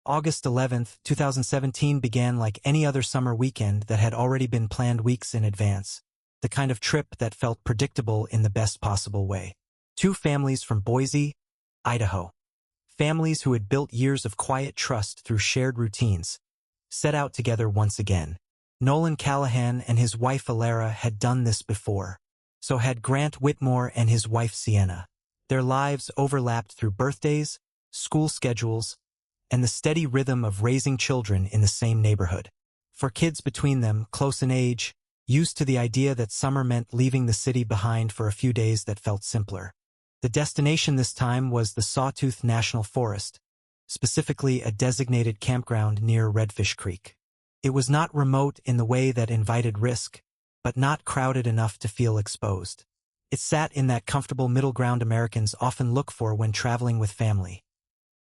August 11, 2017 began like any other summer weekend that had already been planned weeks in advance, the kind of trip that felt predictable in the best possible way. Two families from Boise, Idaho. Families who had built years of quiet trust through shared routines, set out together once again. Nolan Callahan and his wife Alara had done this before. So had Grant Whitmore and his wife Sienna. Their lives overlapped through birthdays, school schedules, and the steady rhythm of raising children in the same neighborhood. For kids between them, close in age, used to the idea that summer meant leaving the city behind for a few days that felt simpler. The destination this time was the Sawtooth National Forest, specifically a designated campground near Redfish Creek. It was not remote in the way that invited risk, but not crowded enough to feel exposed. It sat in that comfortable middle ground Americans often look for when traveling with family.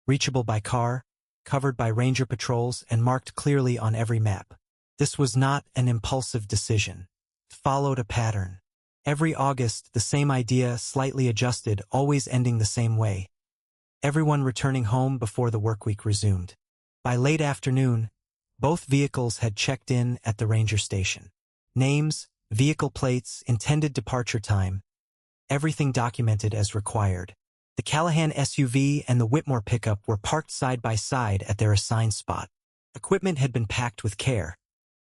Reachable by car, covered by ranger patrols, and marked clearly on every map. This was not an impulsive decision. It followed a pattern. Every August, the same idea, slightly adjusted, always ending the same way. Everyone returning home before the workweek resumed. By late afternoon, both vehicles had checked in at the ranger station. Names, vehicle plates, intended departure time, everything documented as required. The Callahan SUV and the Whitmore pickup were parked side by side at their assigned spot. Equipment had been packed with care.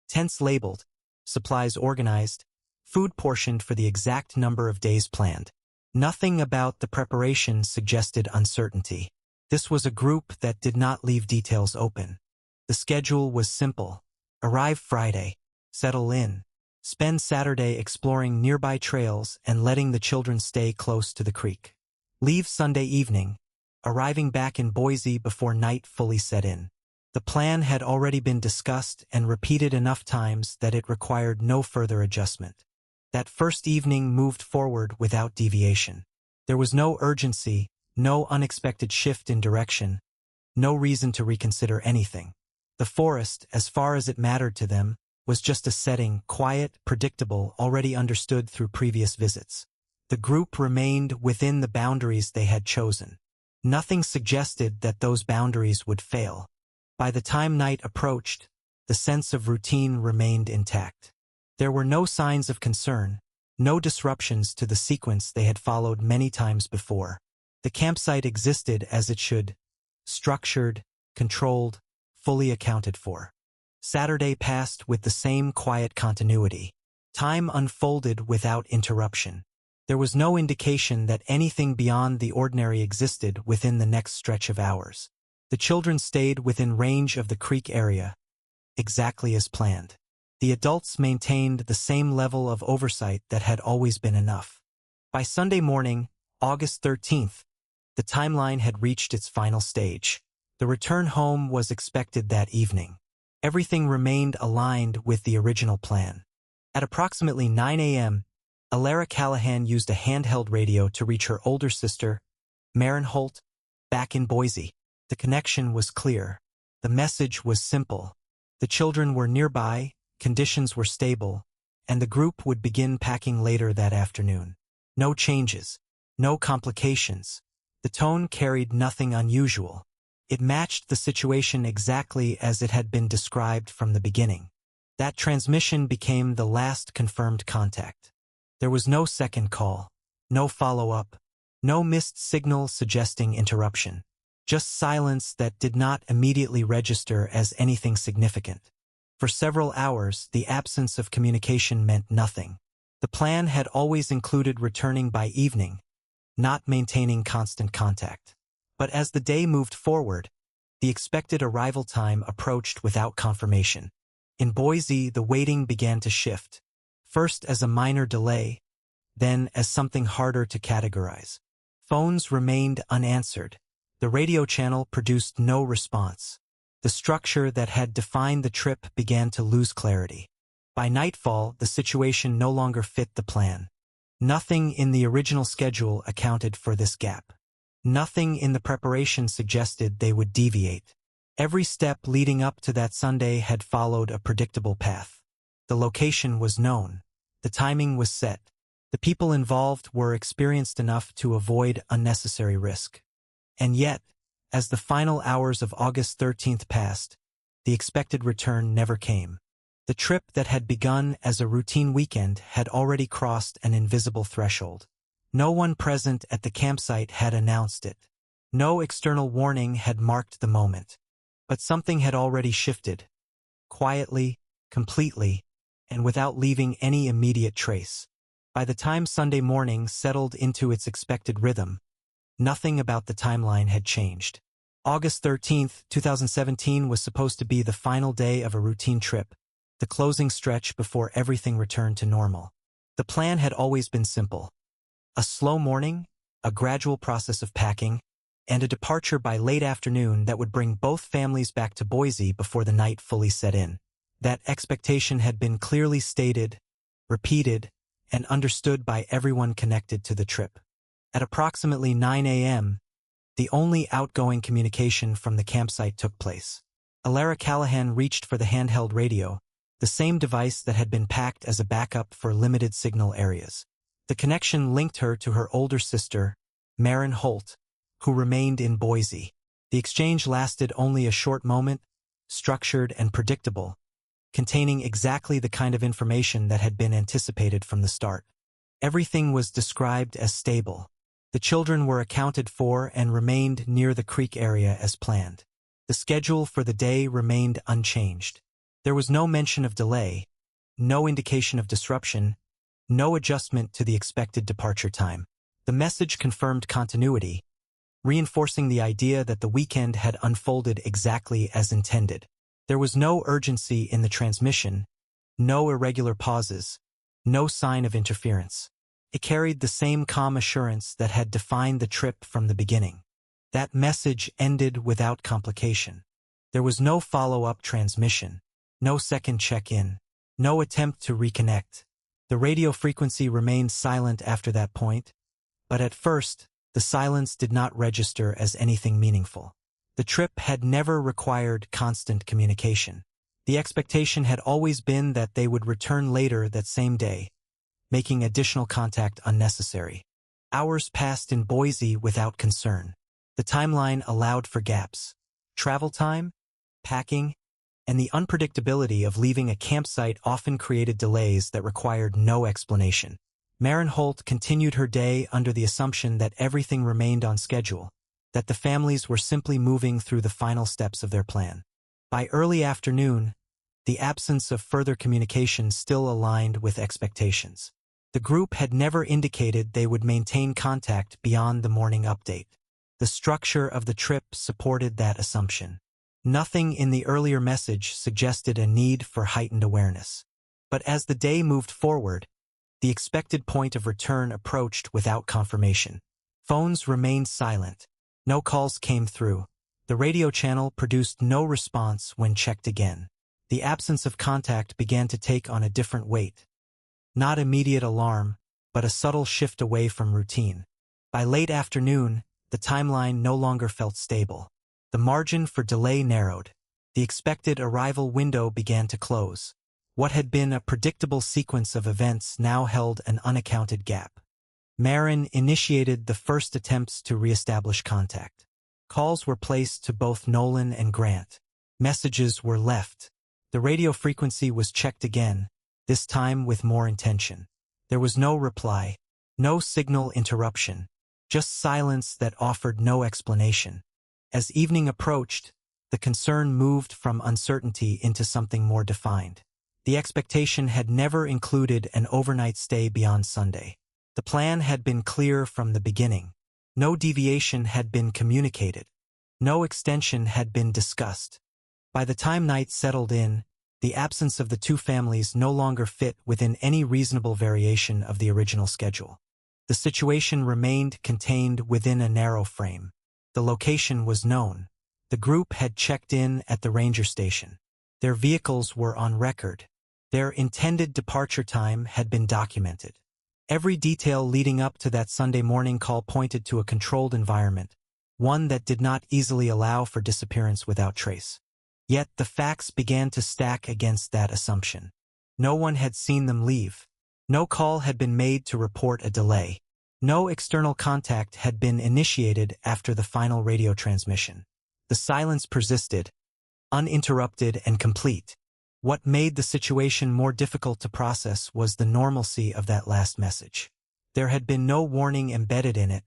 Tents labeled, supplies organized, food portioned for the exact number of days planned. Nothing about the preparation suggested uncertainty. This was a group that did not leave details open. The schedule was simple. Arrive Friday, settle in, spend Saturday exploring nearby trails and letting the children stay close to the creek. Leave Sunday evening, arriving back in Boise before night fully set in. The plan had already been discussed and repeated enough times that it required no further adjustment. That first evening moved forward without deviation. There was no urgency, no unexpected shift in direction, no reason to reconsider anything. The forest, as far as it mattered to them, was just a setting, quiet, predictable, already understood through previous visits. The group remained within the boundaries they had chosen. Nothing suggested that those boundaries would fail. By the time night approached, the sense of routine remained intact. There were no signs of concern, no disruptions to the sequence they had followed many times before. The campsite existed as it should, structured, controlled, fully accounted for. Saturday passed with the same quiet continuity. Time unfolded without interruption. There was no indication that anything beyond the ordinary existed within the next stretch of hours. The children stayed within range of the creek area, exactly as planned. The adults maintained the same level of oversight that had always been enough. By Sunday morning, August 13th, the timeline had reached its final stage. The return home was expected that evening. Everything remained aligned with the original plan. At approximately 9 a.m., Alara Callahan used a handheld radio to reach her older sister, Maren Holt, back in Boise. The connection was clear. The message was simple. The children were nearby, conditions were stable, and the group would begin packing later that afternoon. No changes, no complications. The tone carried nothing unusual. It matched the situation exactly as it had been described from the beginning. That transmission became the last confirmed contact. There was no second call, no follow-up, no missed signal suggesting interruption. Just silence that did not immediately register as anything significant. For several hours, the absence of communication meant nothing. The plan had always included returning by evening, not maintaining constant contact. But as the day moved forward, the expected arrival time approached without confirmation. In Boise, the waiting began to shift, first as a minor delay, then as something harder to categorize. Phones remained unanswered. The radio channel produced no response. The structure that had defined the trip began to lose clarity. By nightfall, the situation no longer fit the plan. Nothing in the original schedule accounted for this gap. Nothing in the preparation suggested they would deviate. Every step leading up to that Sunday had followed a predictable path. The location was known. The timing was set. The people involved were experienced enough to avoid unnecessary risk. And yet, As the final hours of August 13th passed, the expected return never came. The trip that had begun as a routine weekend had already crossed an invisible threshold. No one present at the campsite had announced it. No external warning had marked the moment. But something had already shifted. Quietly, completely, and without leaving any immediate trace. By the time Sunday morning settled into its expected rhythm, nothing about the timeline had changed. August 13th, 2017 was supposed to be the final day of a routine trip, the closing stretch before everything returned to normal. The plan had always been simple. A slow morning, a gradual process of packing, and a departure by late afternoon that would bring both families back to Boise before the night fully set in. That expectation had been clearly stated, repeated, and understood by everyone connected to the trip. At approximately 9 a.m., the only outgoing communication from the campsite took place. Alara Callahan reached for the handheld radio, the same device that had been packed as a backup for limited signal areas. The connection linked her to her older sister, Maren Holt, who remained in Boise. The exchange lasted only a short moment, structured and predictable, containing exactly the kind of information that had been anticipated from the start. Everything was described as stable. The children were accounted for and remained near the creek area as planned. The schedule for the day remained unchanged. There was no mention of delay, no indication of disruption, no adjustment to the expected departure time. The message confirmed continuity, reinforcing the idea that the weekend had unfolded exactly as intended. There was no urgency in the transmission, no irregular pauses, no sign of interference. It carried the same calm assurance that had defined the trip from the beginning. That message ended without complication. There was no follow-up transmission, no second check-in, no attempt to reconnect. The radio frequency remained silent after that point, but at first, the silence did not register as anything meaningful. The trip had never required constant communication. The expectation had always been that they would return later that same day, making additional contact unnecessary. Hours passed in Boise without concern. The timeline allowed for gaps. Travel time, packing, and the unpredictability of leaving a campsite often created delays that required no explanation. Maren Holt continued her day under the assumption that everything remained on schedule, that the families were simply moving through the final steps of their plan. By early afternoon, the absence of further communication still aligned with expectations. The group had never indicated they would maintain contact beyond the morning update. The structure of the trip supported that assumption. Nothing in the earlier message suggested a need for heightened awareness. But as the day moved forward, the expected point of return approached without confirmation. Phones remained silent. No calls came through. The radio channel produced no response when checked again. The absence of contact began to take on a different weight. Not immediate alarm, but a subtle shift away from routine. By late afternoon, the timeline no longer felt stable. The margin for delay narrowed. The expected arrival window began to close. What had been a predictable sequence of events now held an unaccounted gap. Maren initiated the first attempts to reestablish contact. Calls were placed to both Nolan and Grant. Messages were left. The radio frequency was checked again, this time with more intention. There was no reply, no signal interruption, just silence that offered no explanation. As evening approached, the concern moved from uncertainty into something more defined. The expectation had never included an overnight stay beyond Sunday. The plan had been clear from the beginning. No deviation had been communicated. No extension had been discussed. By the time night settled in, the absence of the two families no longer fit within any reasonable variation of the original schedule. The situation remained contained within a narrow frame. The location was known. The group had checked in at the ranger station. Their vehicles were on record. Their intended departure time had been documented. Every detail leading up to that Sunday morning call pointed to a controlled environment, one that did not easily allow for disappearance without trace. Yet the facts began to stack against that assumption. No one had seen them leave. No call had been made to report a delay. No external contact had been initiated after the final radio transmission. The silence persisted, uninterrupted and complete. What made the situation more difficult to process was the normalcy of that last message. There had been no warning embedded in it,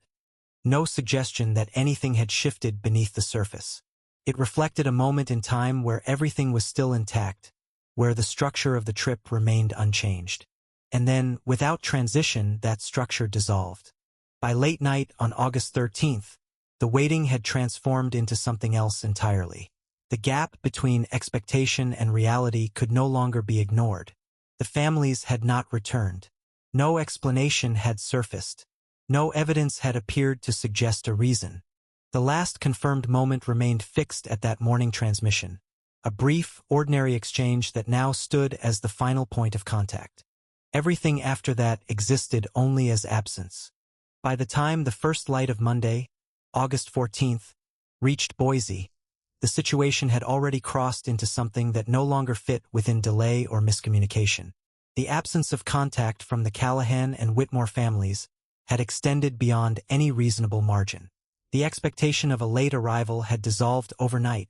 no suggestion that anything had shifted beneath the surface. It reflected a moment in time where everything was still intact, where the structure of the trip remained unchanged. And then, without transition, that structure dissolved. By late night on August 13th, the waiting had transformed into something else entirely. The gap between expectation and reality could no longer be ignored. The families had not returned. No explanation had surfaced. No evidence had appeared to suggest a reason. The last confirmed moment remained fixed at that morning transmission, a brief, ordinary exchange that now stood as the final point of contact. Everything after that existed only as absence. By the time the first light of Monday, August 14th, reached Boise, the situation had already crossed into something that no longer fit within delay or miscommunication. The absence of contact from the Callahan and Whitmore families had extended beyond any reasonable margin. The expectation of a late arrival had dissolved overnight,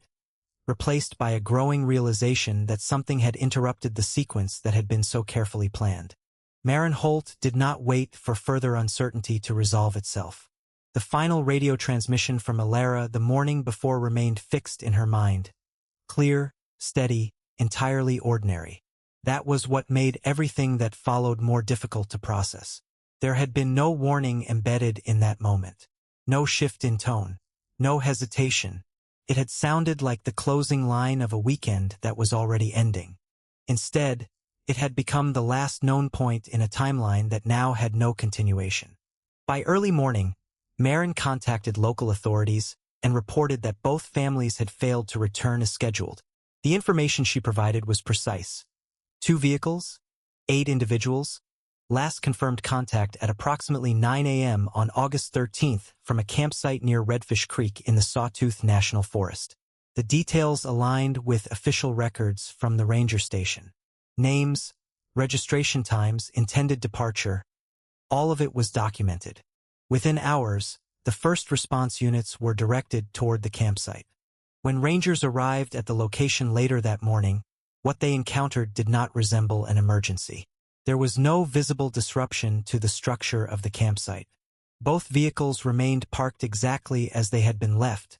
replaced by a growing realization that something had interrupted the sequence that had been so carefully planned. Maren Holt did not wait for further uncertainty to resolve itself. The final radio transmission from Alara the morning before remained fixed in her mind. Clear, steady, entirely ordinary. That was what made everything that followed more difficult to process. There had been no warning embedded in that moment. No shift in tone. No hesitation. It had sounded like the closing line of a weekend that was already ending. Instead, it had become the last known point in a timeline that now had no continuation. By early morning, Maren contacted local authorities and reported that both families had failed to return as scheduled. The information she provided was precise. 2 vehicles, 8 individuals, last confirmed contact at approximately 9 a.m. on August 13th from a campsite near Redfish Creek in the Sawtooth National Forest. The details aligned with official records from the ranger station. Names, registration times, intended departure, all of it was documented. Within hours, the first response units were directed toward the campsite. When rangers arrived at the location later that morning, what they encountered did not resemble an emergency. There was no visible disruption to the structure of the campsite. Both vehicles remained parked exactly as they had been left,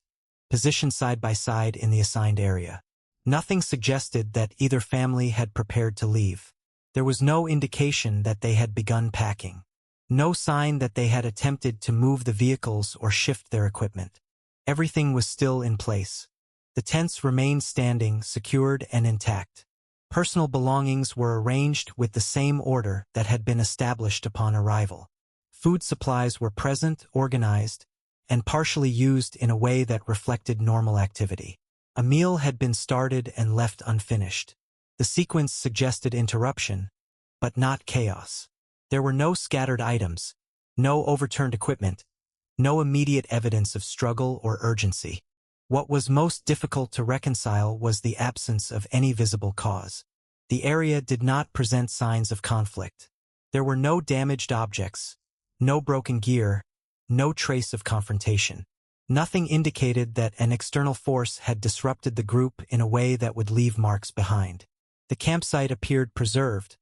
positioned side by side in the assigned area. Nothing suggested that either family had prepared to leave. There was no indication that they had begun packing. No sign that they had attempted to move the vehicles or shift their equipment. Everything was still in place. The tents remained standing, secured and intact. Personal belongings were arranged with the same order that had been established upon arrival. Food supplies were present, organized, and partially used in a way that reflected normal activity. A meal had been started and left unfinished. The sequence suggested interruption, but not chaos. There were no scattered items, no overturned equipment, no immediate evidence of struggle or urgency. What was most difficult to reconcile was the absence of any visible cause. The area did not present signs of conflict. There were no damaged objects, no broken gear, no trace of confrontation. Nothing indicated that an external force had disrupted the group in a way that would leave marks behind. The campsite appeared preserved,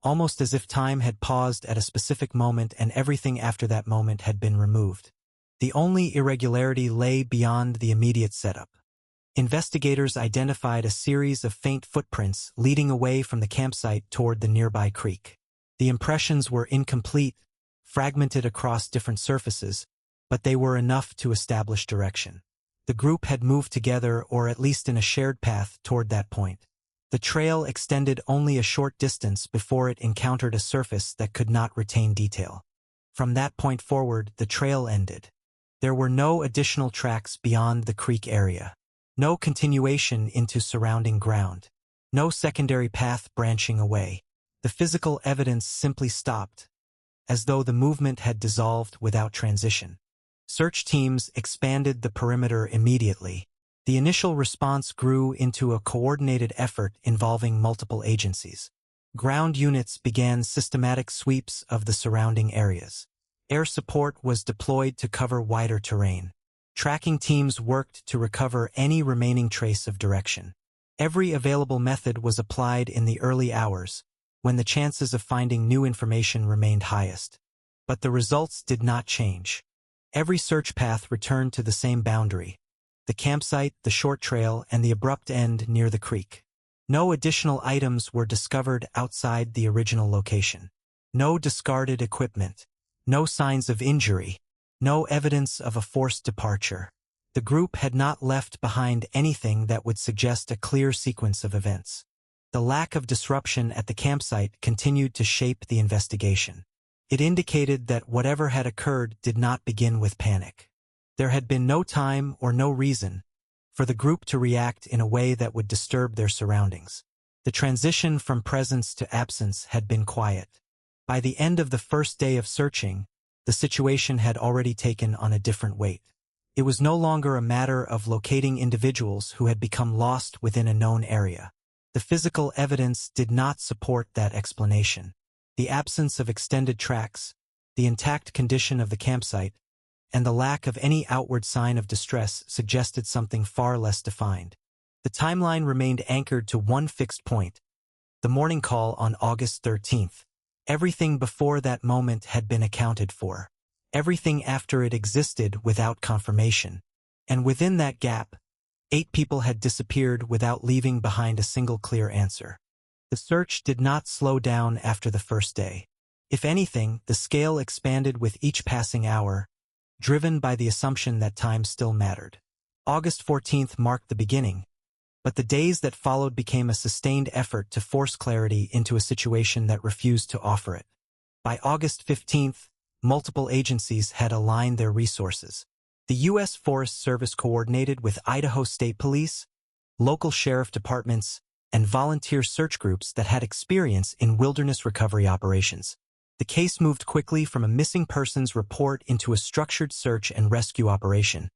almost as if time had paused at a specific moment and everything after that moment had been removed. The only irregularity lay beyond the immediate setup. Investigators identified a series of faint footprints leading away from the campsite toward the nearby creek. The impressions were incomplete, fragmented across different surfaces, but they were enough to establish direction. The group had moved together, or at least in a shared path, toward that point. The trail extended only a short distance before it encountered a surface that could not retain detail. From that point forward, the trail ended. There were no additional tracks beyond the creek area. No continuation into surrounding ground. No secondary path branching away. The physical evidence simply stopped, as though the movement had dissolved without transition. Search teams expanded the perimeter immediately. The initial response grew into a coordinated effort involving multiple agencies. Ground units began systematic sweeps of the surrounding areas. Air support was deployed to cover wider terrain. Tracking teams worked to recover any remaining trace of direction. Every available method was applied in the early hours, when the chances of finding new information remained highest. But the results did not change. Every search path returned to the same boundary: the campsite, the short trail, and the abrupt end near the creek. No additional items were discovered outside the original location. No discarded equipment. No signs of injury. No evidence of a forced departure. The group had not left behind anything that would suggest a clear sequence of events. The lack of disruption at the campsite continued to shape the investigation. It indicated that whatever had occurred did not begin with panic. There had been no time or no reason for the group to react in a way that would disturb their surroundings. The transition from presence to absence had been quiet. By the end of the first day of searching, the situation had already taken on a different weight. It was no longer a matter of locating individuals who had become lost within a known area. The physical evidence did not support that explanation. The absence of extended tracks, the intact condition of the campsite, and the lack of any outward sign of distress suggested something far less defined. The timeline remained anchored to one fixed point: the morning call on August 13th. Everything before that moment had been accounted for. Everything after it existed without confirmation. And within that gap, 8 people had disappeared without leaving behind a single clear answer. The search did not slow down after the first day. If anything, the scale expanded with each passing hour, driven by the assumption that time still mattered. August 14th marked the beginning, but the days that followed became a sustained effort to force clarity into a situation that refused to offer it. By August 15th, multiple agencies had aligned their resources. The U.S. Forest Service coordinated with Idaho State Police, local sheriff departments, and volunteer search groups that had experience in wilderness recovery operations. The case moved quickly from a missing persons report into a structured search and rescue operation,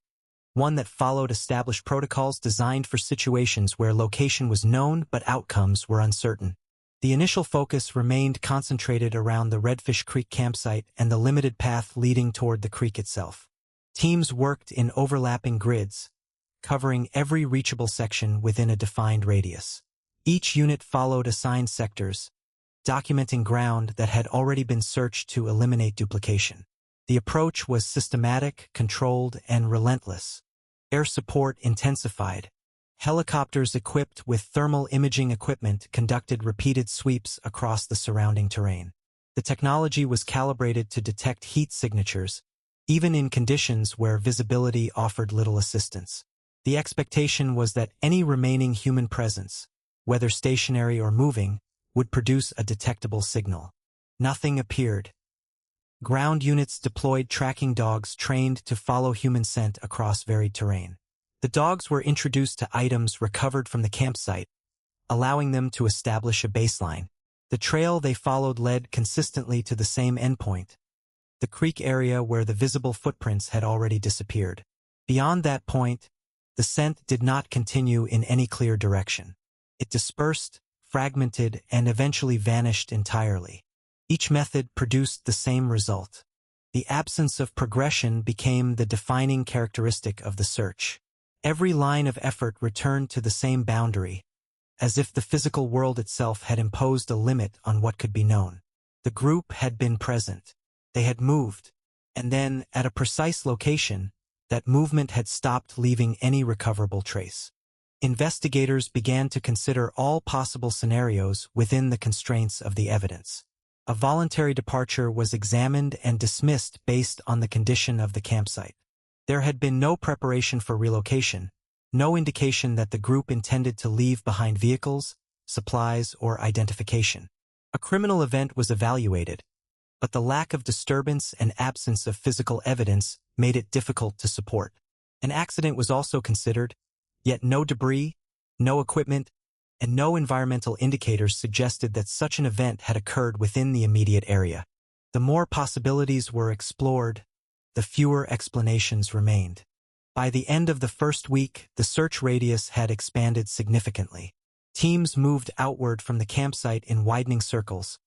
one that followed established protocols designed for situations where location was known but outcomes were uncertain. The initial focus remained concentrated around the Redfish Creek campsite and the limited path leading toward the creek itself. Teams worked in overlapping grids, covering every reachable section within a defined radius. Each unit followed assigned sectors, documenting ground that had already been searched to eliminate duplication. The approach was systematic, controlled, and relentless. Air support intensified. Helicopters equipped with thermal imaging equipment conducted repeated sweeps across the surrounding terrain. The technology was calibrated to detect heat signatures, even in conditions where visibility offered little assistance. The expectation was that any remaining human presence, whether stationary or moving, would produce a detectable signal. Nothing appeared. Ground units deployed tracking dogs trained to follow human scent across varied terrain. The dogs were introduced to items recovered from the campsite, allowing them to establish a baseline. The trail they followed led consistently to the same endpoint, the creek area where the visible footprints had already disappeared. Beyond that point, the scent did not continue in any clear direction. It dispersed, fragmented, and eventually vanished entirely. Each method produced the same result. The absence of progression became the defining characteristic of the search. Every line of effort returned to the same boundary, as if the physical world itself had imposed a limit on what could be known. The group had been present. They had moved, and then, at a precise location, that movement had stopped leaving any recoverable trace. Investigators began to consider all possible scenarios within the constraints of the evidence. A voluntary departure was examined and dismissed based on the condition of the campsite. There had been no preparation for relocation, no indication that the group intended to leave behind vehicles, supplies, or identification. A criminal event was evaluated, but the lack of disturbance and absence of physical evidence made it difficult to support. An accident was also considered, yet no debris, no equipment, and no environmental indicators suggested that such an event had occurred within the immediate area. The more possibilities were explored, the fewer explanations remained. By the end of the first week, the search radius had expanded significantly. Teams moved outward from the campsite in widening circles,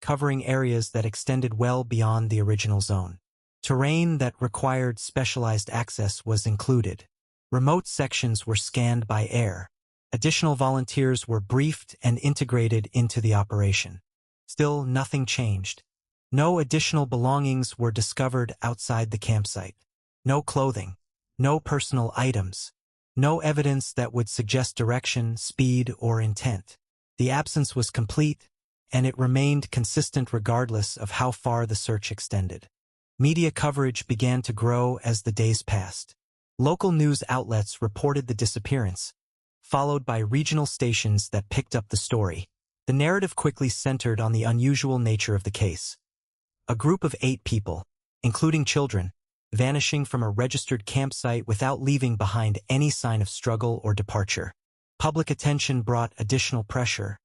covering areas that extended well beyond the original zone. Terrain that required specialized access was included. Remote sections were scanned by air. Additional volunteers were briefed and integrated into the operation. Still, nothing changed. No additional belongings were discovered outside the campsite. No clothing. No personal items. No evidence that would suggest direction, speed, or intent. The absence was complete, and it remained consistent regardless of how far the search extended. Media coverage began to grow as the days passed. Local news outlets reported the disappearance, followed by regional stations that picked up the story. The narrative quickly centered on the unusual nature of the case. A group of 8 people, including children, vanishing from a registered campsite without leaving behind any sign of struggle or departure. Public attention brought additional pressure,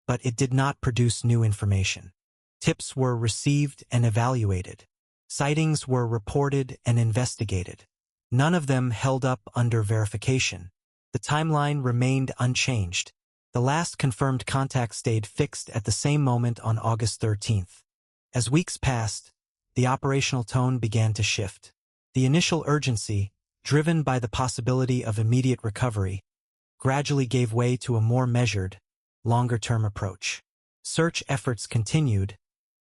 but it did not produce new information. Tips were received and evaluated. Sightings were reported and investigated. None of them held up under verification. The timeline remained unchanged. The last confirmed contact stayed fixed at the same moment on August 13th. As weeks passed, the operational tone began to shift. The initial urgency, driven by the possibility of immediate recovery, gradually gave way to a more measured, longer-term approach. Search efforts continued,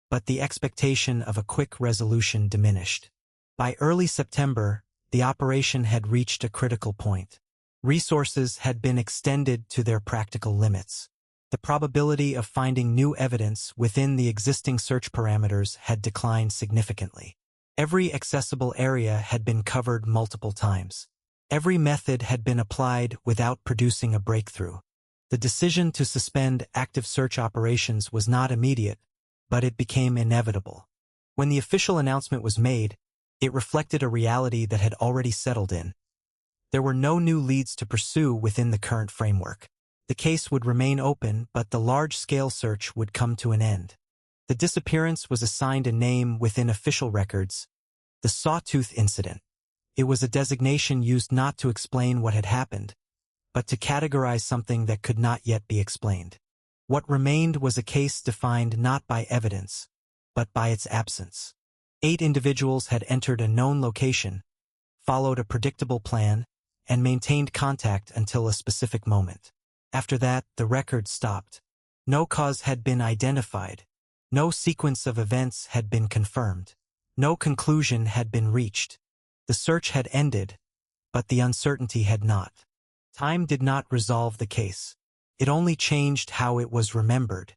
but the expectation of a quick resolution diminished. By early September, the operation had reached a critical point. Resources had been extended to their practical limits. The probability of finding new evidence within the existing search parameters had declined significantly. Every accessible area had been covered multiple times. Every method had been applied without producing a breakthrough. The decision to suspend active search operations was not immediate, but it became inevitable. When the official announcement was made, it reflected a reality that had already settled in. There were no new leads to pursue within the current framework. The case would remain open, but the large-scale search would come to an end. The disappearance was assigned a name within official records: the Sawtooth Incident. It was a designation used not to explain what had happened, but to categorize something that could not yet be explained. What remained was a case defined not by evidence, but by its absence. 8 individuals had entered a known location, followed a predictable plan, and maintained contact until a specific moment. After that, the record stopped. No cause had been identified. No sequence of events had been confirmed. No conclusion had been reached. The search had ended, but the uncertainty had not. Time did not resolve the case. It only changed how it was remembered.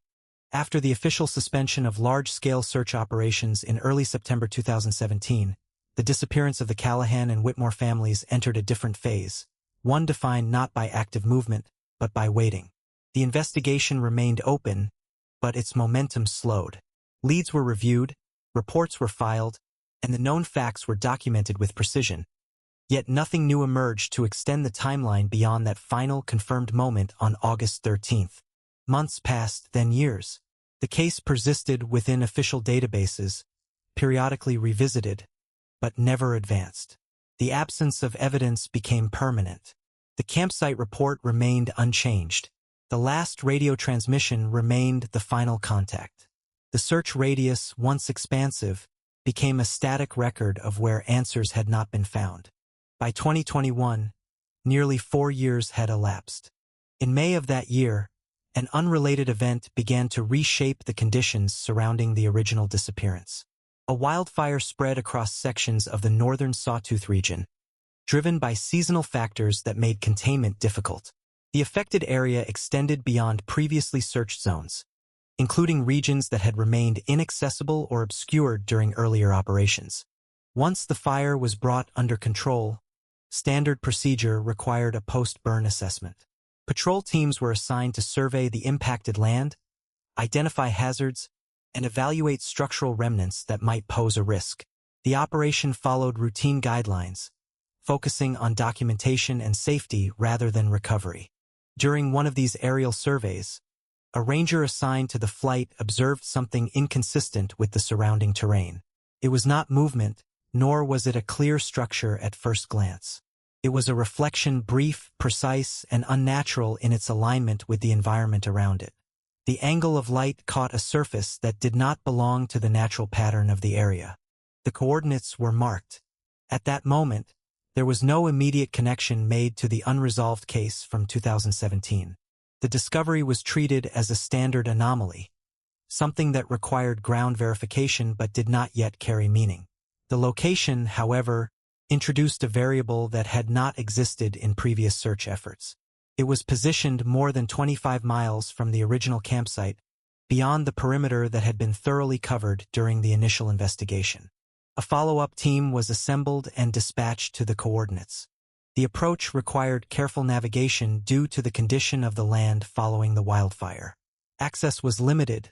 After the official suspension of large-scale search operations in early September 2017, the disappearance of the Callahan and Whitmore families entered a different phase, one defined not by active movement, but by waiting. The investigation remained open, but its momentum slowed. Leads were reviewed, reports were filed, and the known facts were documented with precision. Yet nothing new emerged to extend the timeline beyond that final confirmed moment on August 13th. Months passed, then years. The case persisted within official databases, periodically revisited, but never advanced. The absence of evidence became permanent. The campsite report remained unchanged. The last radio transmission remained the final contact. The search radius, once expansive, became a static record of where answers had not been found. By 2021, nearly 4 years had elapsed. In May of that year, an unrelated event began to reshape the conditions surrounding the original disappearance. A wildfire spread across sections of the northern Sawtooth region, driven by seasonal factors that made containment difficult. The affected area extended beyond previously searched zones, including regions that had remained inaccessible or obscured during earlier operations. Once the fire was brought under control, standard procedure required a post-burn assessment. Patrol teams were assigned to survey the impacted land, identify hazards, and evaluate structural remnants that might pose a risk. The operation followed routine guidelines, focusing on documentation and safety rather than recovery. During one of these aerial surveys, a ranger assigned to the flight observed something inconsistent with the surrounding terrain. It was not movement, nor was it a clear structure at first glance. It was a reflection, brief, precise, and unnatural in its alignment with the environment around it. The angle of light caught a surface that did not belong to the natural pattern of the area. The coordinates were marked. At that moment, there was no immediate connection made to the unresolved case from 2017. The discovery was treated as a standard anomaly, something that required ground verification but did not yet carry meaning. The location, however, introduced a variable that had not existed in previous search efforts. It was positioned more than 25 miles from the original campsite, beyond the perimeter that had been thoroughly covered during the initial investigation. A follow-up team was assembled and dispatched to the coordinates. The approach required careful navigation due to the condition of the land following the wildfire. Access was limited,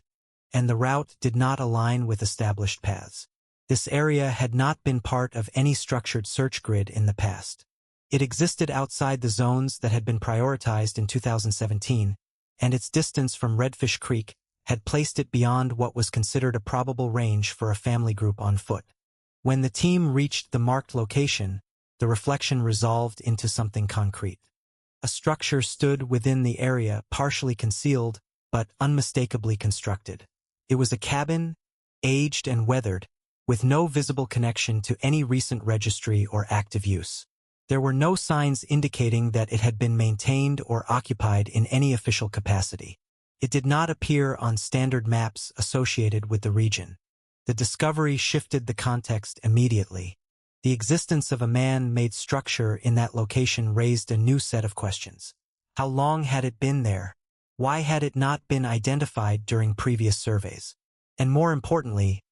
and the route did not align with established paths. This area had not been part of any structured search grid in the past. It existed outside the zones that had been prioritized in 2017, and its distance from Redfish Creek had placed it beyond what was considered a probable range for a family group on foot. When the team reached the marked location, the reflection resolved into something concrete. A structure stood within the area, partially concealed, but unmistakably constructed. It was a cabin, aged and weathered, with no visible connection to any recent registry or active use. There were no signs indicating that it had been maintained or occupied in any official capacity. It did not appear on standard maps associated with the region. The discovery shifted the context immediately. The existence of a man-made structure in that location raised a new set of questions. How long had it been there? Why had it not been identified during previous surveys? And more importantly,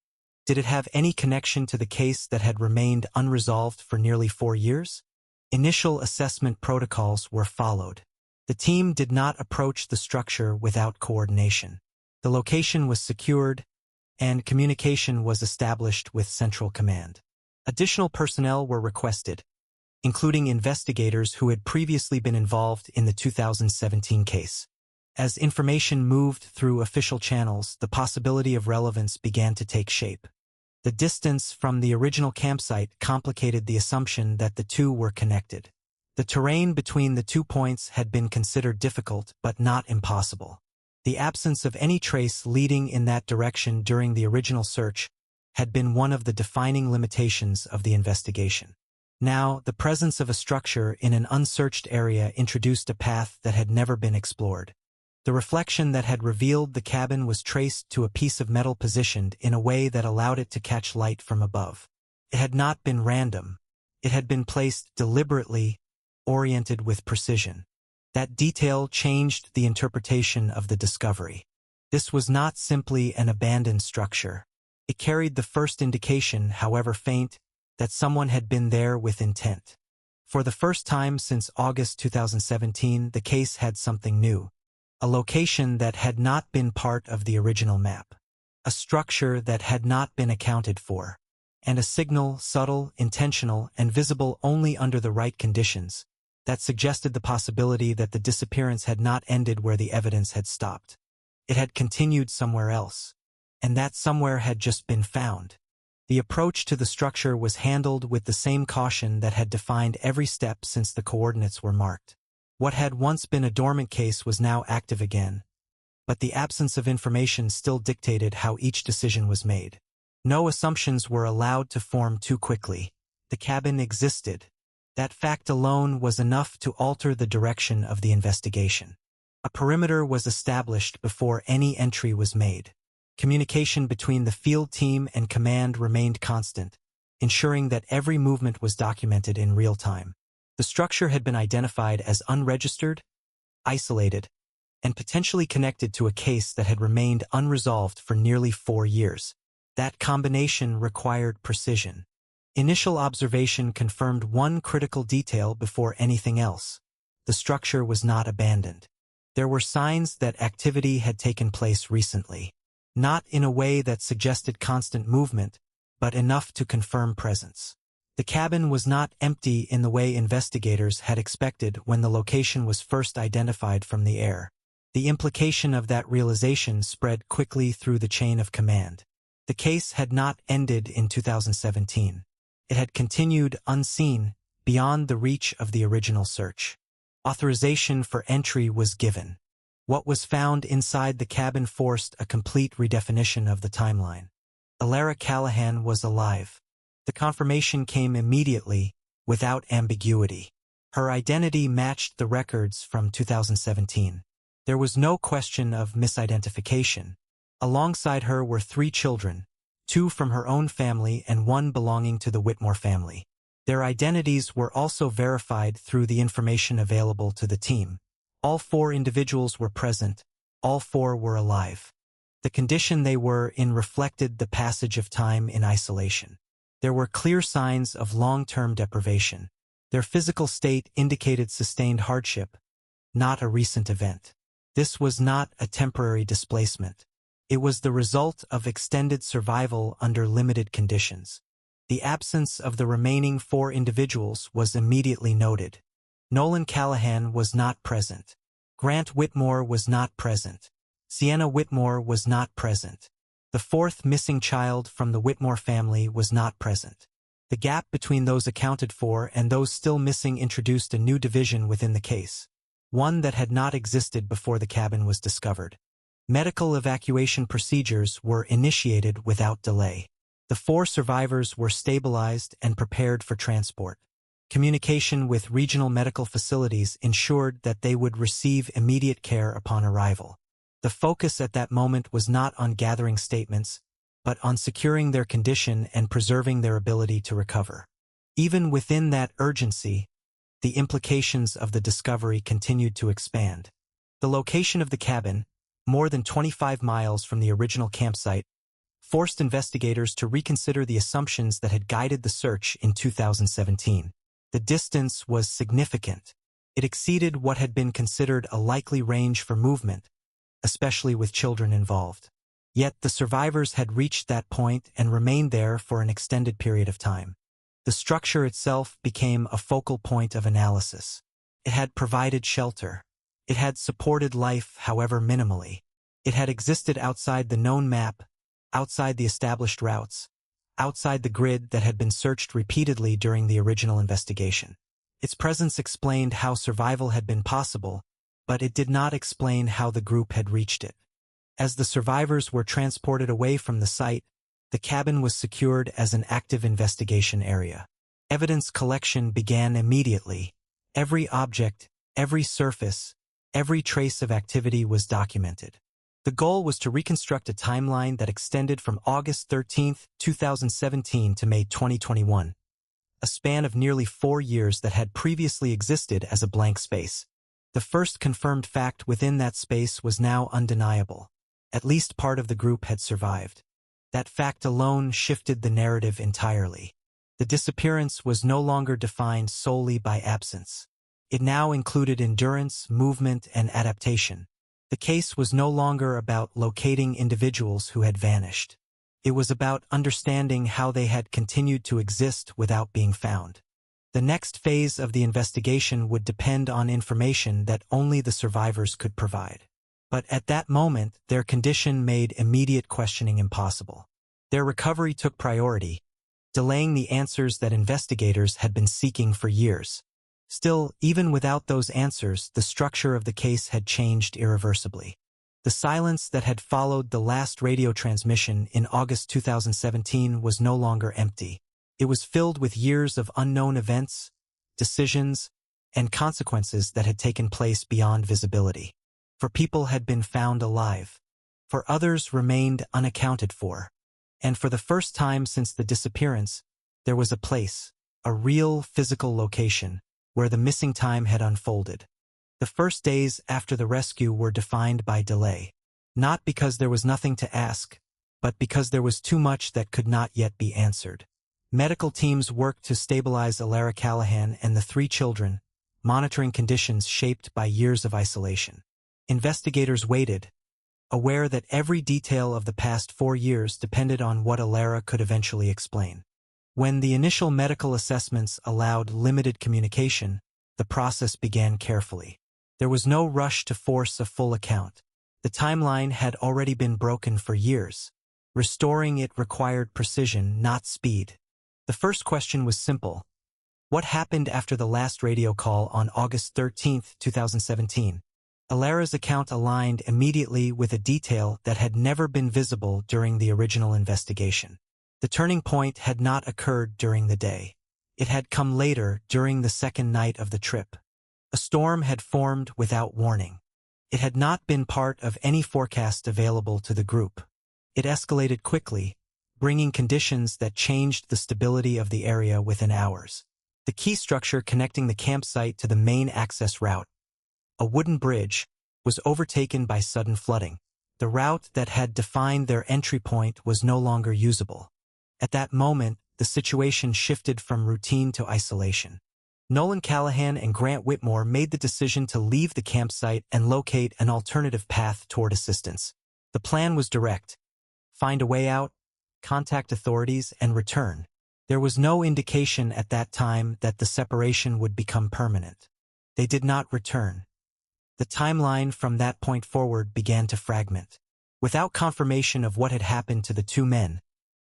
did it have any connection to the case that had remained unresolved for nearly 4 years? Initial assessment protocols were followed. The team did not approach the structure without coordination. The location was secured, and communication was established with Central Command. Additional personnel were requested, including investigators who had previously been involved in the 2017 case. As information moved through official channels, the possibility of relevance began to take shape. The distance from the original campsite complicated the assumption that the two were connected. The terrain between the 2 points had been considered difficult but not impossible. The absence of any trace leading in that direction during the original search had been one of the defining limitations of the investigation. Now, the presence of a structure in an unsearched area introduced a path that had never been explored. The reflection that had revealed the cabin was traced to a piece of metal positioned in a way that allowed it to catch light from above. It had not been random. It had been placed deliberately, oriented with precision. That detail changed the interpretation of the discovery. This was not simply an abandoned structure. It carried the first indication, however faint, that someone had been there with intent. For the first time since August 2017, the case had something new. A location that had not been part of the original map. A structure that had not been accounted for. And a signal, subtle, intentional, and visible only under the right conditions, that suggested the possibility that the disappearance had not ended where the evidence had stopped. It had continued somewhere else. And that somewhere had just been found. The approach to the structure was handled with the same caution that had defined every step since the coordinates were marked. What had once been a dormant case was now active again, but the absence of information still dictated how each decision was made. No assumptions were allowed to form too quickly. The cabin existed. That fact alone was enough to alter the direction of the investigation. A perimeter was established before any entry was made. Communication between the field team and command remained constant, ensuring that every movement was documented in real time. The structure had been identified as unregistered, isolated, and potentially connected to a case that had remained unresolved for nearly 4 years. That combination required precision. Initial observation confirmed one critical detail before anything else. The structure was not abandoned. There were signs that activity had taken place recently. Not in a way that suggested constant movement, but enough to confirm presence. The cabin was not empty in the way investigators had expected when the location was first identified from the air. The implication of that realization spread quickly through the chain of command. The case had not ended in 2017. It had continued unseen, beyond the reach of the original search. Authorization for entry was given. What was found inside the cabin forced a complete redefinition of the timeline. Alara Callahan was alive. The confirmation came immediately, without ambiguity. Her identity matched the records from 2017. There was no question of misidentification. Alongside her were 3 children, 2 from her own family and 1 belonging to the Whitmore family. Their identities were also verified through the information available to the team. All 4 individuals were present. All 4 were alive. The condition they were in reflected the passage of time in isolation. There were clear signs of long-term deprivation. Their physical state indicated sustained hardship, not a recent event. This was not a temporary displacement. It was the result of extended survival under limited conditions. The absence of the remaining 4 individuals was immediately noted. Nolan Callahan was not present. Grant Whitmore was not present. Sienna Whitmore was not present. The 4th missing child from the Whitmore family was not present. The gap between those accounted for and those still missing introduced a new division within the case, one that had not existed before the cabin was discovered. Medical evacuation procedures were initiated without delay. The 4 survivors were stabilized and prepared for transport. Communication with regional medical facilities ensured that they would receive immediate care upon arrival. The focus at that moment was not on gathering statements, but on securing their condition and preserving their ability to recover. Even within that urgency, the implications of the discovery continued to expand. The location of the cabin, more than 25 miles from the original campsite, forced investigators to reconsider the assumptions that had guided the search in 2017. The distance was significant. It exceeded what had been considered a likely range for movement, especially with children involved. Yet the survivors had reached that point and remained there for an extended period of time. The structure itself became a focal point of analysis. It had provided shelter. It had supported life, however minimally. It had existed outside the known map, outside the established routes, outside the grid that had been searched repeatedly during the original investigation. Its presence explained how survival had been possible, but it did not explain how the group had reached it. As the survivors were transported away from the site, the cabin was secured as an active investigation area. Evidence collection began immediately. Every object, every surface, every trace of activity was documented. The goal was to reconstruct a timeline that extended from August 13, 2017 to May 2021, a span of nearly 4 years that had previously existed as a blank space. The first confirmed fact within that space was now undeniable. At least part of the group had survived. That fact alone shifted the narrative entirely. The disappearance was no longer defined solely by absence. It now included endurance, movement, and adaptation. The case was no longer about locating individuals who had vanished. It was about understanding how they had continued to exist without being found. The next phase of the investigation would depend on information that only the survivors could provide. But at that moment, their condition made immediate questioning impossible. Their recovery took priority, delaying the answers that investigators had been seeking for years. Still, even without those answers, the structure of the case had changed irreversibly. The silence that had followed the last radio transmission in August 2017 was no longer empty. It was filled with years of unknown events, decisions, and consequences that had taken place beyond visibility. For people had been found alive. For others remained unaccounted for. And for the first time since the disappearance, there was a place, a real physical location, where the missing time had unfolded. The first days after the rescue were defined by delay. Not because there was nothing to ask, but because there was too much that could not yet be answered. Medical teams worked to stabilize Alara Callahan and the 3 children, monitoring conditions shaped by years of isolation. Investigators waited, aware that every detail of the past 4 years depended on what Alara could eventually explain. When the initial medical assessments allowed limited communication, the process began carefully. There was no rush to force a full account. The timeline had already been broken for years. Restoring it required precision, not speed. The first question was simple. What happened after the last radio call on August 13, 2017? Alara's account aligned immediately with a detail that had never been visible during the original investigation. The turning point had not occurred during the day. It had come later, during the second night of the trip. A storm had formed without warning. It had not been part of any forecast available to the group. It escalated quickly, bringing conditions that changed the stability of the area within hours. The key structure connecting the campsite to the main access route, a wooden bridge, was overtaken by sudden flooding. The route that had defined their entry point was no longer usable. At that moment, the situation shifted from routine to isolation. Nolan Callahan and Grant Whitmore made the decision to leave the campsite and locate an alternative path toward assistance. The plan was direct: find a way out, contact authorities, and return. There was no indication at that time that the separation would become permanent. They did not return. The timeline from that point forward began to fragment. Without confirmation of what had happened to the two men,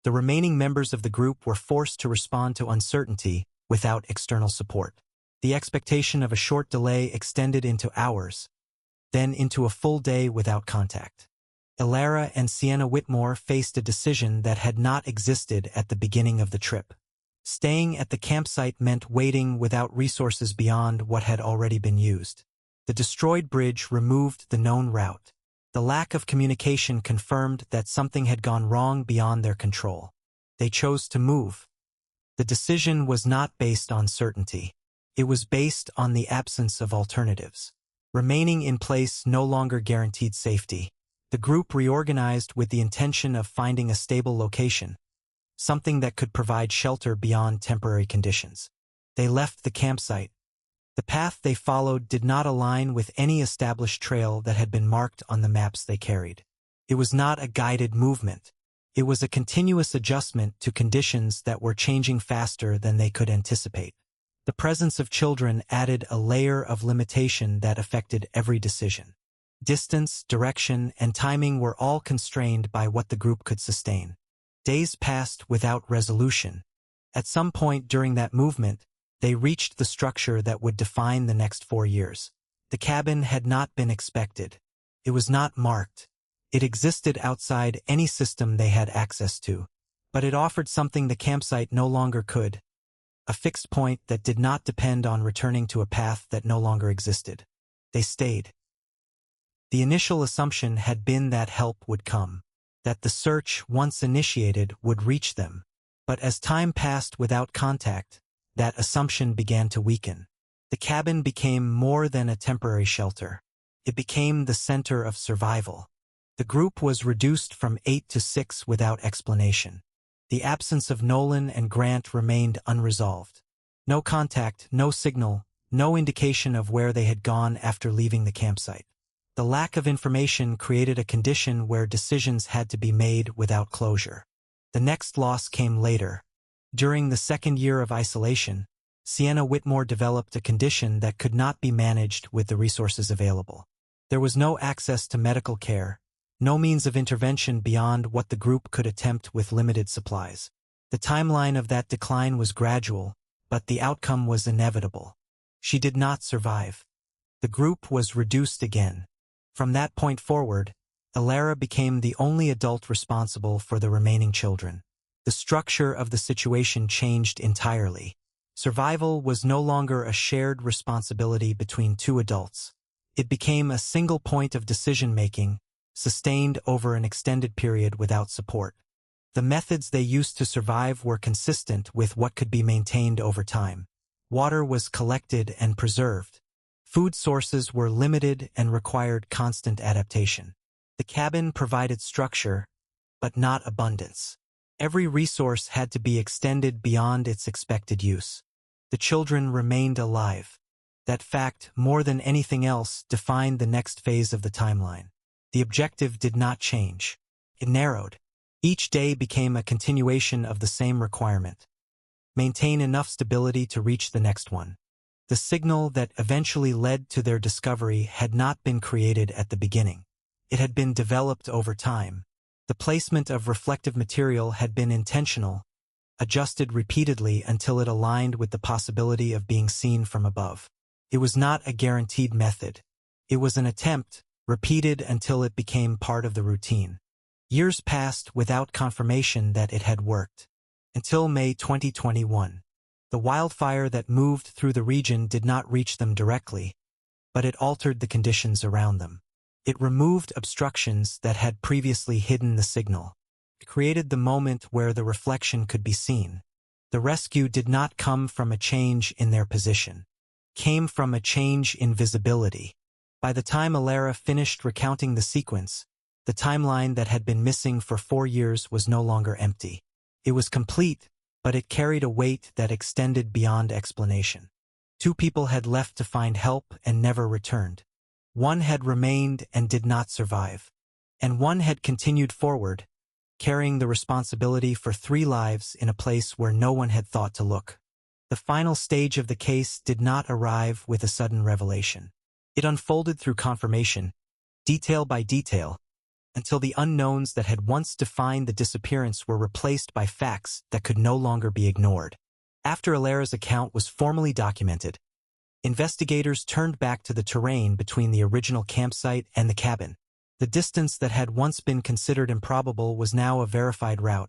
the remaining members of the group were forced to respond to uncertainty without external support. The expectation of a short delay extended into hours, then into a full day without contact. Elara and Sienna Whitmore faced a decision that had not existed at the beginning of the trip. Staying at the campsite meant waiting without resources beyond what had already been used. The destroyed bridge removed the known route. The lack of communication confirmed that something had gone wrong beyond their control. They chose to move. The decision was not based on certainty. It was based on the absence of alternatives. Remaining in place no longer guaranteed safety. The group reorganized with the intention of finding a stable location, something that could provide shelter beyond temporary conditions. They left the campsite. The path they followed did not align with any established trail that had been marked on the maps they carried. It was not a guided movement. It was a continuous adjustment to conditions that were changing faster than they could anticipate. The presence of children added a layer of limitation that affected every decision. Distance, direction, and timing were all constrained by what the group could sustain. Days passed without resolution. At some point during that movement, they reached the structure that would define the next 4 years. The cabin had not been expected. It was not marked. It existed outside any system they had access to. But it offered something the campsite no longer could: a fixed point that did not depend on returning to a path that no longer existed. They stayed. The initial assumption had been that help would come, that the search, once initiated, would reach them. But as time passed without contact, that assumption began to weaken. The cabin became more than a temporary shelter. It became the center of survival. The group was reduced from 8 to 6 without explanation. The absence of Nolan and Grant remained unresolved. No contact, no signal, no indication of where they had gone after leaving the campsite. The lack of information created a condition where decisions had to be made without closure. The next loss came later. During the second year of isolation, Sienna Whitmore developed a condition that could not be managed with the resources available. There was no access to medical care, no means of intervention beyond what the group could attempt with limited supplies. The timeline of that decline was gradual, but the outcome was inevitable. She did not survive. The group was reduced again. From that point forward, Elara became the only adult responsible for the remaining children. The structure of the situation changed entirely. Survival was no longer a shared responsibility between two adults. It became a single point of decision-making, sustained over an extended period without support. The methods they used to survive were consistent with what could be maintained over time. Water was collected and preserved. Food sources were limited and required constant adaptation. The cabin provided structure, but not abundance. Every resource had to be extended beyond its expected use. The children remained alive. That fact, more than anything else, defined the next phase of the timeline. The objective did not change. It narrowed. Each day became a continuation of the same requirement: maintain enough stability to reach the next one. The signal that eventually led to their discovery had not been created at the beginning. It had been developed over time. The placement of reflective material had been intentional, adjusted repeatedly until it aligned with the possibility of being seen from above. It was not a guaranteed method. It was an attempt, repeated until it became part of the routine. Years passed without confirmation that it had worked. Until May 2021. The wildfire that moved through the region did not reach them directly, but it altered the conditions around them. It removed obstructions that had previously hidden the signal. It created the moment where the reflection could be seen. The rescue did not come from a change in their position. It came from a change in visibility. By the time Alara finished recounting the sequence, the timeline that had been missing for 4 years was no longer empty. It was complete, but it carried a weight that extended beyond explanation. 2 people had left to find help and never returned. 1 had remained and did not survive. And 1 had continued forward, carrying the responsibility for 3 lives in a place where no one had thought to look. The final stage of the case did not arrive with a sudden revelation. It unfolded through confirmation, detail by detail, until the unknowns that had once defined the disappearance were replaced by facts that could no longer be ignored. After Alara's account was formally documented, investigators turned back to the terrain between the original campsite and the cabin. The distance that had once been considered improbable was now a verified route,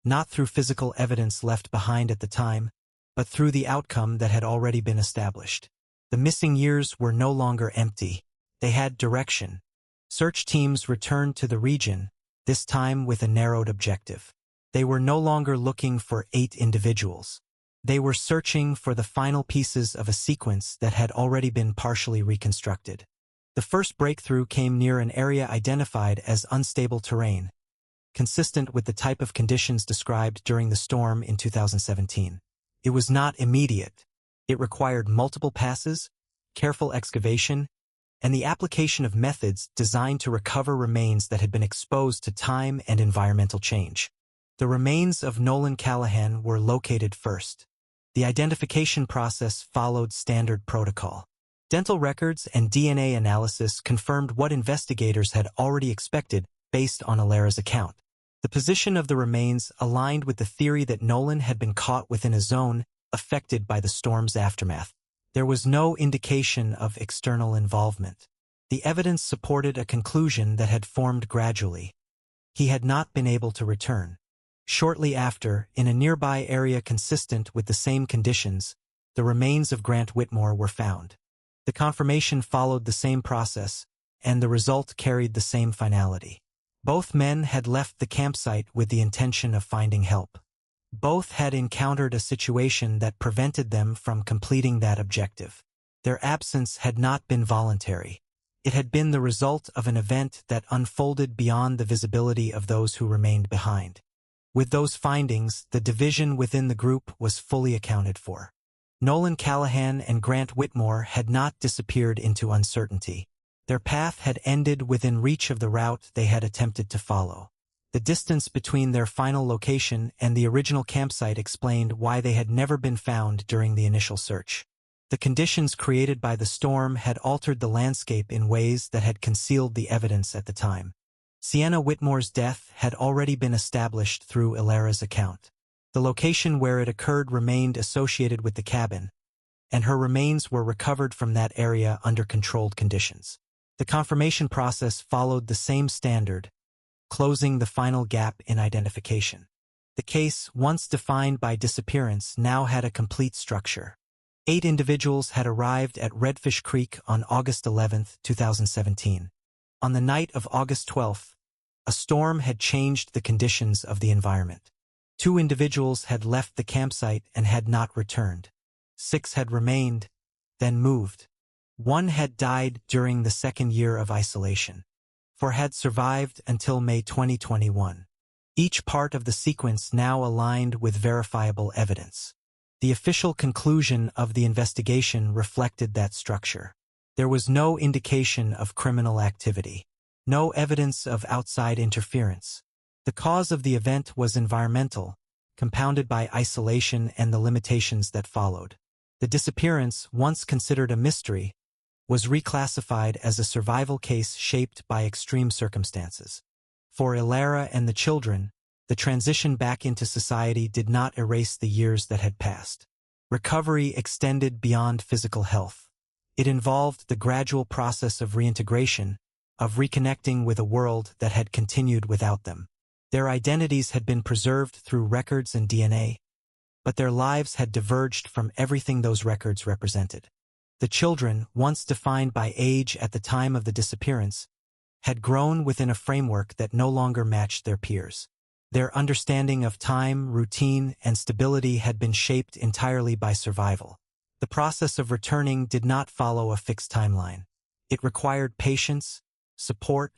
not through physical evidence left behind at the time, but through the outcome that had already been established. The missing years were no longer empty. They had direction. Search teams returned to the region, this time with a narrowed objective. They were no longer looking for 8 individuals. They were searching for the final pieces of a sequence that had already been partially reconstructed. The first breakthrough came near an area identified as unstable terrain, consistent with the type of conditions described during the storm in 2017. It was not immediate. It required multiple passes, careful excavation, and the application of methods designed to recover remains that had been exposed to time and environmental change. The remains of Nolan Callahan were located first. The identification process followed standard protocol. Dental records and DNA analysis confirmed what investigators had already expected based on Alara's account. The position of the remains aligned with the theory that Nolan had been caught within a zone affected by the storm's aftermath. There was no indication of external involvement. The evidence supported a conclusion that had formed gradually. He had not been able to return. Shortly after, in a nearby area consistent with the same conditions, the remains of Grant Whitmore were found. The confirmation followed the same process, and the result carried the same finality. Both men had left the campsite with the intention of finding help. Both had encountered a situation that prevented them from completing that objective. Their absence had not been voluntary. It had been the result of an event that unfolded beyond the visibility of those who remained behind. With those findings, the division within the group was fully accounted for. Nolan Callahan and Grant Whitmore had not disappeared into uncertainty. Their path had ended within reach of the route they had attempted to follow. The distance between their final location and the original campsite explained why they had never been found during the initial search. The conditions created by the storm had altered the landscape in ways that had concealed the evidence at the time. Sienna Whitmore's death had already been established through Alara's account. The location where it occurred remained associated with the cabin, and her remains were recovered from that area under controlled conditions. The confirmation process followed the same standard, closing the final gap in identification. The case, once defined by disappearance, now had a complete structure. 8 individuals had arrived at Redfish Creek on August 11, 2017. On the night of August 12, a storm had changed the conditions of the environment. 2 individuals had left the campsite and had not returned. 6 had remained, then moved. 1 had died during the 2nd year of isolation. 4 had survived until May 2021. Each part of the sequence now aligned with verifiable evidence. The official conclusion of the investigation reflected that structure. There was no indication of criminal activity, no evidence of outside interference. The cause of the event was environmental, compounded by isolation and the limitations that followed. The disappearance, once considered a mystery, was reclassified as a survival case shaped by extreme circumstances. For Alara and the children, the transition back into society did not erase the years that had passed. Recovery extended beyond physical health. It involved the gradual process of reintegration, of reconnecting with a world that had continued without them. Their identities had been preserved through records and DNA, but their lives had diverged from everything those records represented. The children, once defined by age at the time of the disappearance, had grown within a framework that no longer matched their peers. Their understanding of time, routine, and stability had been shaped entirely by survival. The process of returning did not follow a fixed timeline. It required patience, support,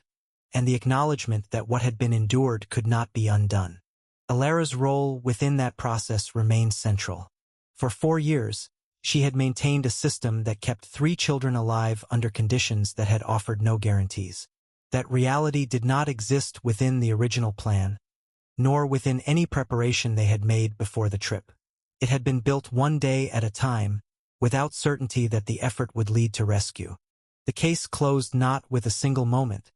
and the acknowledgement that what had been endured could not be undone. Alara's role within that process remained central. For 4 years, she had maintained a system that kept 3 children alive under conditions that had offered no guarantees. That reality did not exist within the original plan, nor within any preparation they had made before the trip. It had been built one day at a time, without certainty that the effort would lead to rescue. The case closed not with a single moment,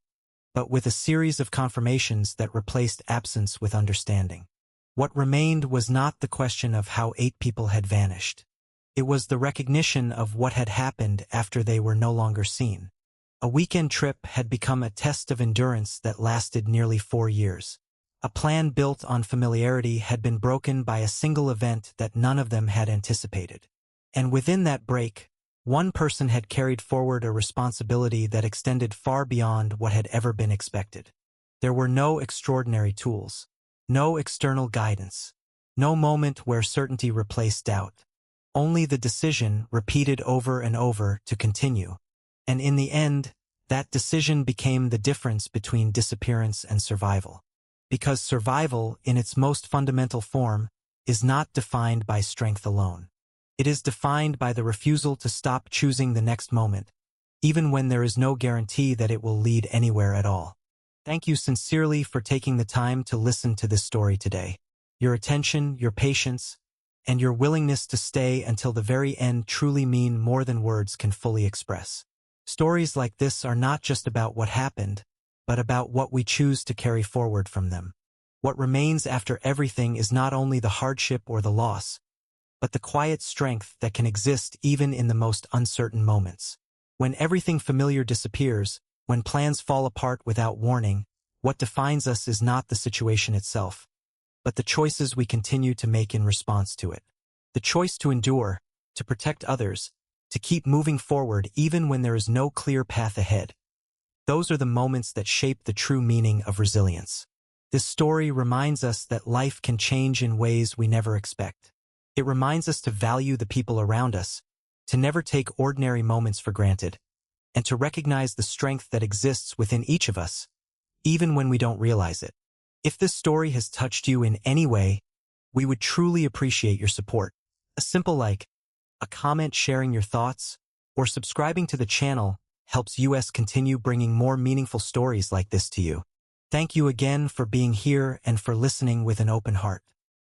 but with a series of confirmations that replaced absence with understanding. What remained was not the question of how 8 people had vanished. It was the recognition of what had happened after they were no longer seen. A weekend trip had become a test of endurance that lasted nearly 4 years. A plan built on familiarity had been broken by a single event that none of them had anticipated. And within that break, one person had carried forward a responsibility that extended far beyond what had ever been expected. There were no extraordinary tools, no external guidance, no moment where certainty replaced doubt. Only the decision, repeated over and over, to continue. And in the end, that decision became the difference between disappearance and survival. Because survival, in its most fundamental form, is not defined by strength alone. It is defined by the refusal to stop choosing the next moment, even when there is no guarantee that it will lead anywhere at all. Thank you sincerely for taking the time to listen to this story today. Your attention, your patience, and your willingness to stay until the very end truly mean more than words can fully express. Stories like this are not just about what happened, but about what we choose to carry forward from them. What remains after everything is not only the hardship or the loss, but the quiet strength that can exist even in the most uncertain moments. When everything familiar disappears, when plans fall apart without warning, what defines us is not the situation itself, but the choices we continue to make in response to it. The choice to endure, to protect others, to keep moving forward even when there is no clear path ahead. Those are the moments that shape the true meaning of resilience. This story reminds us that life can change in ways we never expect. It reminds us to value the people around us, to never take ordinary moments for granted, and to recognize the strength that exists within each of us, even when we don't realize it. If this story has touched you in any way, we would truly appreciate your support. A simple like, a comment sharing your thoughts, or subscribing to the channel helps us continue bringing more meaningful stories like this to you. Thank you again for being here and for listening with an open heart.